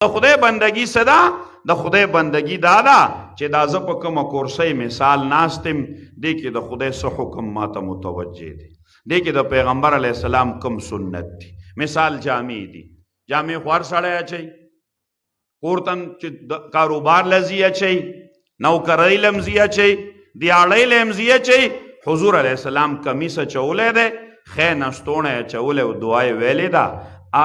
د خدای بندگی صدا د خدای بندگی دادا چې دا زه په کومه کورسۍ مثال ناستم دی کې د خدای څه حکم ماته متوجه دی دی کې د پیغمبر علیه السلام کوم سنت دی مثال جامې دي جامې خو هر سړی اچوي کورتن چې کاروبار لزی اچوي نوکرۍ لمزی اچوي دیاړۍ لمزی اچوي حضور علیه السلام کمیس اچولی دی خې نستوڼی اچولی او دعا یې ویلې ده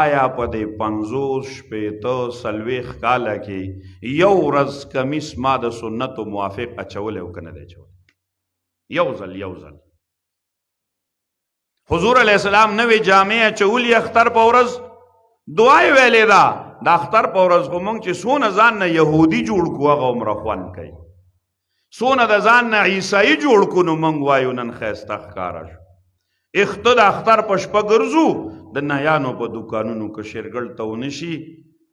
آیا په دې 50 شپېته څلوېښت کاله کې یو ورځ کمیس ما د سنتو موافق اچولی او که نه دی اچولی یو ځل حضور علیه السلام نوې جامې اچولي اختر په ورځ دعا یې ویلې ده د اختر په ورځ خو موږ چې څونه ځان نه یهودي جوړ کړو هغه عمره خوند کوي څونه د ځان نه عیسایي جوړ کړو نو موږ وایو نن ښایسته ښکاره شو اخته د اختر په شپه ګرځو د نایانو په دوکانونو که شیرګل ته ونشي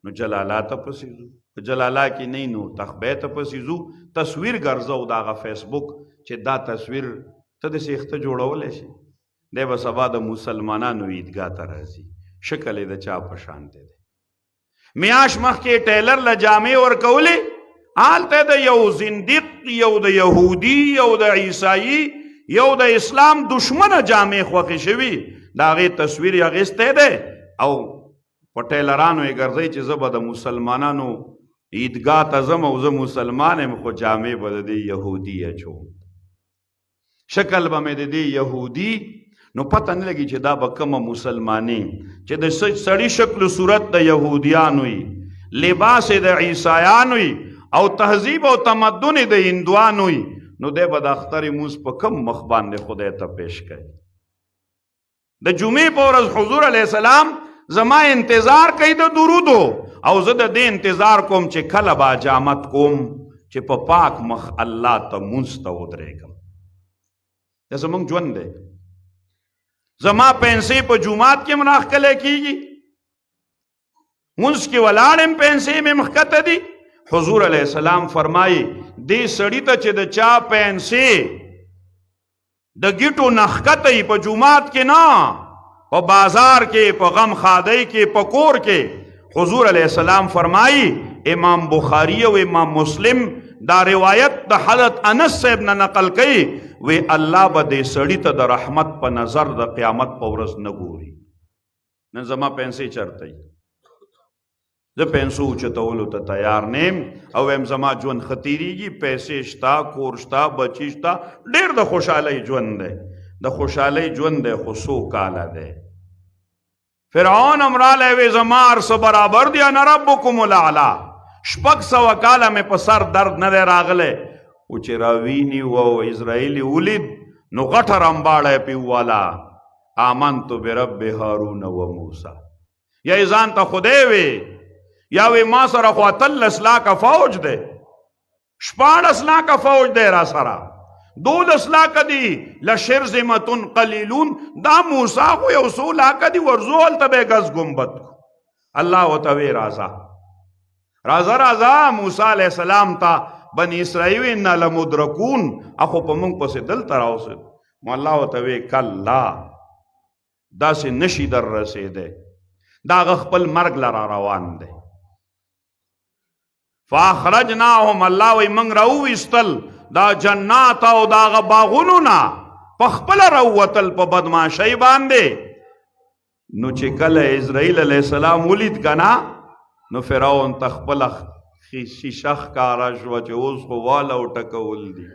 نو جلالا ته پسې ځو که جلالا کې نه نو تخبې ته پسې ځو تصویر ګرځو د هغه فیسبوک چې دا تصویر ته داسې اخته جوړولی شي دی به سبا د مسلمانانو عیدګاه ته راځي شکل یې د چا په شان دی میاش مخکې ټیلر له جامې ورکولې هلته د یو زندیق یو د یهودي یو د عیسایي یو د اسلام دشمنه جامې خوښې شوي د هغې تصویر یې اخیستی دی او په ټیلرانو یې ګرځئ چې زه به د مسلمانانو عیدګاه ته ځم او زه مسلمان یم خو جامې به د دې یهودي اچوم شکل به مې د دې یهودي نو پته نه لګي چې دا به کومه مسلمانې چې د سړي شکل صورت د یهودیانو وي لباس یې د عیسایانو وي او تهذیب او تمدن یې د هندوانو وي نو دی به د اختر لمونځ په کوم مخ باندې خدای ته پیش کوي د جمعې په ورځ حضور علیه السلام زما انتظار کوي د درودو او زه د دې انتظار کوم چې کله به حجامت کوم چې په پاک مخ الله ته لمونځ ته ودرېږم دا زموږ ژوند دی زما پیسې په جومات کې راښکلی کېږي لمونځ کې ولاړ یم پیسې مې مښکته دي حضور علیه السلام فرمایي دې سړي ته چې د چا پیسې د ګیټو نښکته یي په جومات کې نه په بازار کې په غم خادۍ کې په کور کې حضور علیه السلام فرمایي امام بخاری او امام مسلم دا روایت د حضرت انس صاحب نه نقل کوي وی الله به دې سړي ته د رحمت په نظر د قیامت په ورځ نه ګوري نن زما پیسې چرته وي زه پیسو اوچتولو ته تیار نیم او ویم زما ژوند ښه تېرېږي پیسې شته کور شته بچي شته ډېر د خوشحالۍ ژوند دی د خوشحالۍ ژوند دی خو څو کاله دی فرعون هم رالی وی زما هر څه برابر دی انا ربکم الاعلی 600 کاله مې په سر درد نه دی راغلی او چې راویني او اسرائیل ولید نو غټه رمباړه یې پې وواله آمنتو برب هارون و موسی یا یې ځان ته خدای وی یا وی ما سره خو 13 لاکه فوج دی 14 لاکه فوج دی را سره 12 لاکه دی لشرذمة قلیلون دا موسی خو یو 100 لاکه دی ورځو هلته به یې ګز ګمبد الله ورته وی راځه موسی علیه السلام ته بني اسرائیل انا لمدرکون اخو په موږ پسې دلته راوسېد نو الله ورته وی کلا داسې نشي در رسېدی دا هغه خپل مرګ له را روان دی فاخرجناهم الله وی موږ راوویستل دا جنات او دا هغه باغونو نه په خپله راووتل په بدماشۍ باندې نو چې کله اسرائیل علیه السلام ولید که نه نو فرعون ته خپله شیشه ښکاره شوه چې اوس خو واله او ټکول دي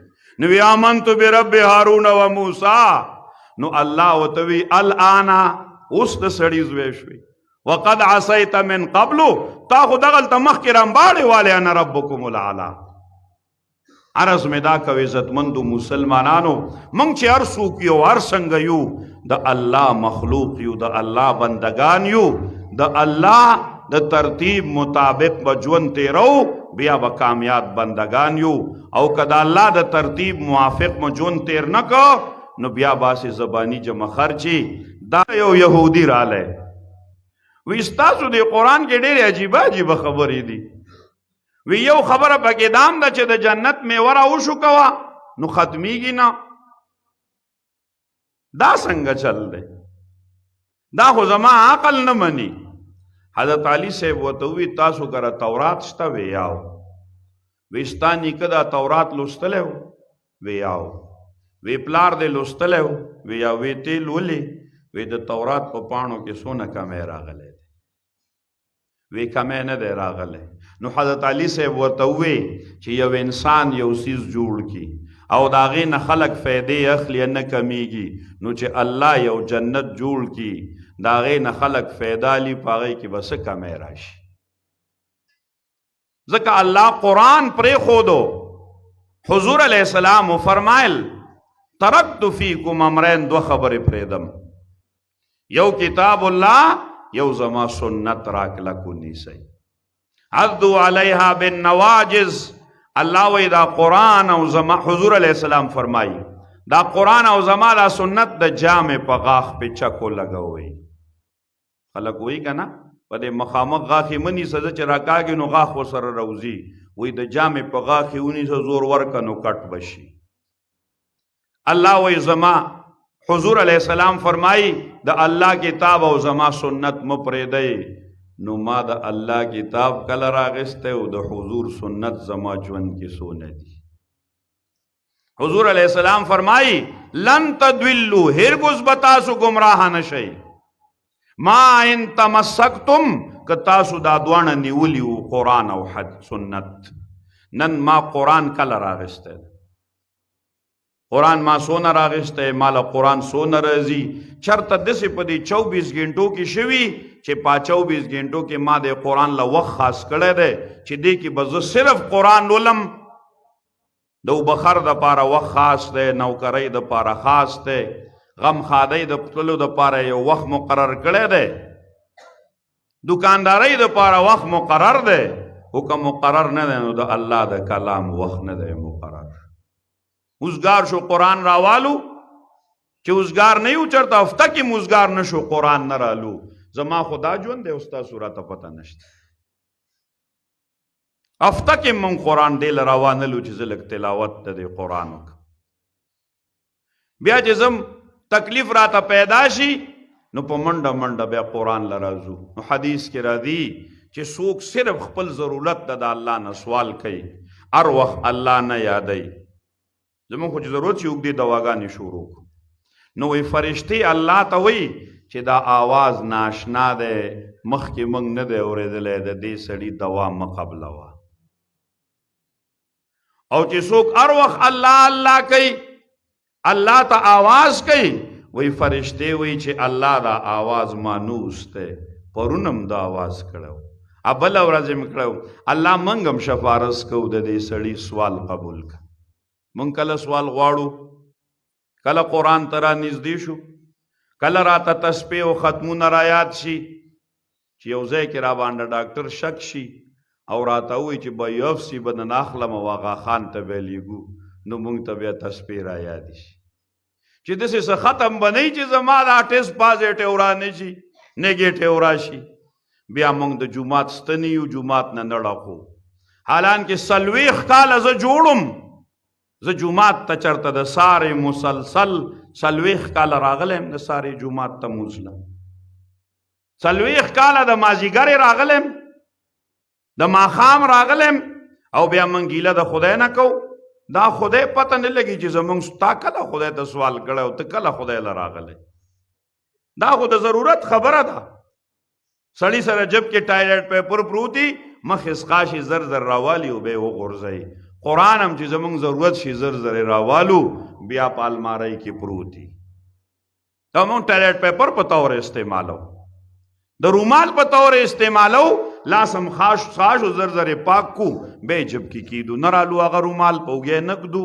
نو وی آمنتو برب هارون و موسی نو الله ورته وی الآن اوس د سړي زوی شوي وقد عصیت من قبلو تا خو دغلته مخکې رمباړې والی انا ربکم الاعلی عرض مې دا کوي عزتمندو مسلمانانو موږ چې هر څوک یو هر څنګه یو د الله مخلوق یو د الله بندگان یو د الله د ترتیب مطابق به ژوند تیرو بیا به کامیاب بندگان یو او که د الله د ترتیب موافق مو ژوند تیر نه کو نو بیا باسې زبانی جمع خرچي دا یو یهودي رالی وی ستاسو د قرآن کې ډېرې عجیبه عجیبه خبرې دي وی یو خبره پکې دام ده چې د جنت میوه راوشو کوه نو ختمیږي نه دا څنګه چل دی دا خو زما عقل نه مني حضرت علی صاحب ورته وی تاسو کره تورات شته؟ وی یاو. وی ستا نیکه دا تورات لوستلی و؟ وی یاو. وی پلار دې لوستلی و؟ وی یاو. وی ته لولې؟ وی د تورات په پاڼو کې څونه کمی راغلی دی؟ وی کمی نه دی راغلی. نو حضرت علی صاحب ورته وی چې یو انسان یو څیز جوړ کی او د هغې نه خلک فایدې اخلي نه کمیږي، نو چې الله یو جنت جوړ کی د هغې نه خلک فایده اخلي، په هغې کې به څه کمی راشي؟ ځکه الله قرآن پرېښودو. حضور علیه السلام فرمایل ترکت فیکم امرین، دوه خبرې پرېږدم، یو کتاب الله، یو زما سنت راکلک ونیسئ. عضوا علیها بالنواجز. الله وی دا قرآن او زما، حضور علیہ السلام فرمائی دا قرآن او زما دا سنت د جامع په غاښ په چکو لګوئ. خلک وی که نه په دې مخامخ غاښ یې مه نیسه، ځکه چې راکاږي نو غاښ ورسره راوځي. وی د جامع په غاښ یې ونیسه، زور ورکه نو کټ بشي. الله وی زما، حضور علیہ السلام فرمائی د الله کتاب او زما سنت مه پرېږدئ. نو ما د الله کتاب کله راغستی او د حضور سنت زما ژوند کې څونه دي. حضور علیہ السلام فرمائی لن تدولو، هرگز به تاسو گمراه نشئ، ما ان تمسکتم، که تاسو دا دواړه نیولي وو قرآن او سنت. نن ما قرآن کله راغستی؟ قرآن ما سونه راغستی، مالا قرآن سونه راځي؟ چرته داسې په دې 24 غنټو کې شوي چې په 24 غنټو کې ما د قرآن له وخت خاص کړی دی چې دې کې به زه صرف قرآن لولم. د بخر دپاره وخت خاص دی، نوکرۍ دپاره خاص دی، غم خادۍ د تللو دپاره یو وخت مقرر کړی دی، دکاندارۍ دپاره وخت مقرر دی. خو که مقرر نه دی نو د الله د کلام وخت نه دی مقرر. اوزګار شو قرآن راوالو، چې اوزګار نه یو چرته هفته کې موزګار نه شو قرآن نه رالو. زما خدا ژوند دی، استاسو راته پته نشته. هفته کې مونږ قرآن دې له راوانلو چې زه لږ تلاوت د دې قرآن وکړم. بیا چې زم تکلیف راته پیدا شي نو په منډه منډه بیا قرآن له راځو. نو حدیث کې راځي چې څوک صرف خپل ضرورت د الله نه سوال کوي، هر وخت الله نه یادوي. زمونږ خو چې ضرورت شي اوږدې دواګانې شروع کړو. نو وی فرشتې الله ته وی چې دا آواز ناشنا دی، مخکې موږ نه دی اورېدلی، د دې سړي دوا مه قبلوه. او چې څوک هر وخت الله الله کوي، الله ته آواز کوي، وی فرشتې وی چې الله دا آواز مانوس دی، پرونم دا آواز کړو، بله ورځ مې کړو. الله موږ هم شفارس کوو د دې سړي سوال قبول کړه. موږ کله سوال غواړو، کله قرآن ته را نږدې شو، کله راته تسبیح او ختمونه را یاد شي، چې یو ځای کې را باندې ډاکټر شک شي او راته ووایي چې بایوپسي به نن اخلم او آغا خان ته به لیږو، نو موږ ته بیا تسبیح را یاد شي چې داسې څه ختم به نه وي چې زما دا ټیسټ پازیټیو را نه شي، نیګیټیو راشي. بیا موږ د جومات ستنې یو، جومات نه نه ډکو. حالانکې 40 کاله زه جوړم، زه جومات ته چرته د سارې مسلسل 40 کاله راغلم، د سارې جومات ته موزلم. 40 کاله د مازیګرې راغلم، د ماښام راغلم، او بیا موږ ګیله د خدای نه کوو. دا خدای پته نه لګي چې زموږ تا کله خدای ته سوال کړی او ته کله خدای له راغلی. دا خو د ضرورت خبره ده. سړي سره جب کې ټایلټ پیپر پروتي، مخ اسقا شي زر زر راوالي او به یې وغورځوي. قرآن هم چې زموږ ضرورت شي زر زر راوالو، بیا په المارۍ کې پروتي. دا موږ ټایلټ پیپر په طور استعمالو، د رومال په طور استعمالو، لاس هم خاش او زر زر پاک کو، به جب کې کیدو نه رالو هغه رومال په اوږې نږدو.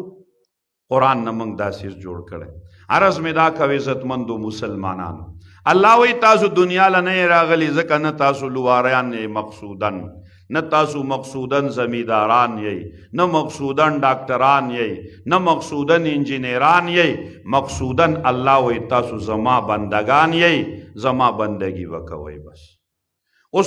قرآن نه موږ داسې جوړ کړی. عرض مې دا کوي عزتمندو مسلمانانو، الله وی تاسو دنیا له نه راغلي، ځکه نه تاسو لواریان یې مقصودن، نه تاسو مقصودن زمینداران یې، نه مقصودن ډاکټران یې، نه مقصودن انجینیران یې، مقصودن الله وی تاسو زما بندگان یې، زما بندگی وکوئ بس.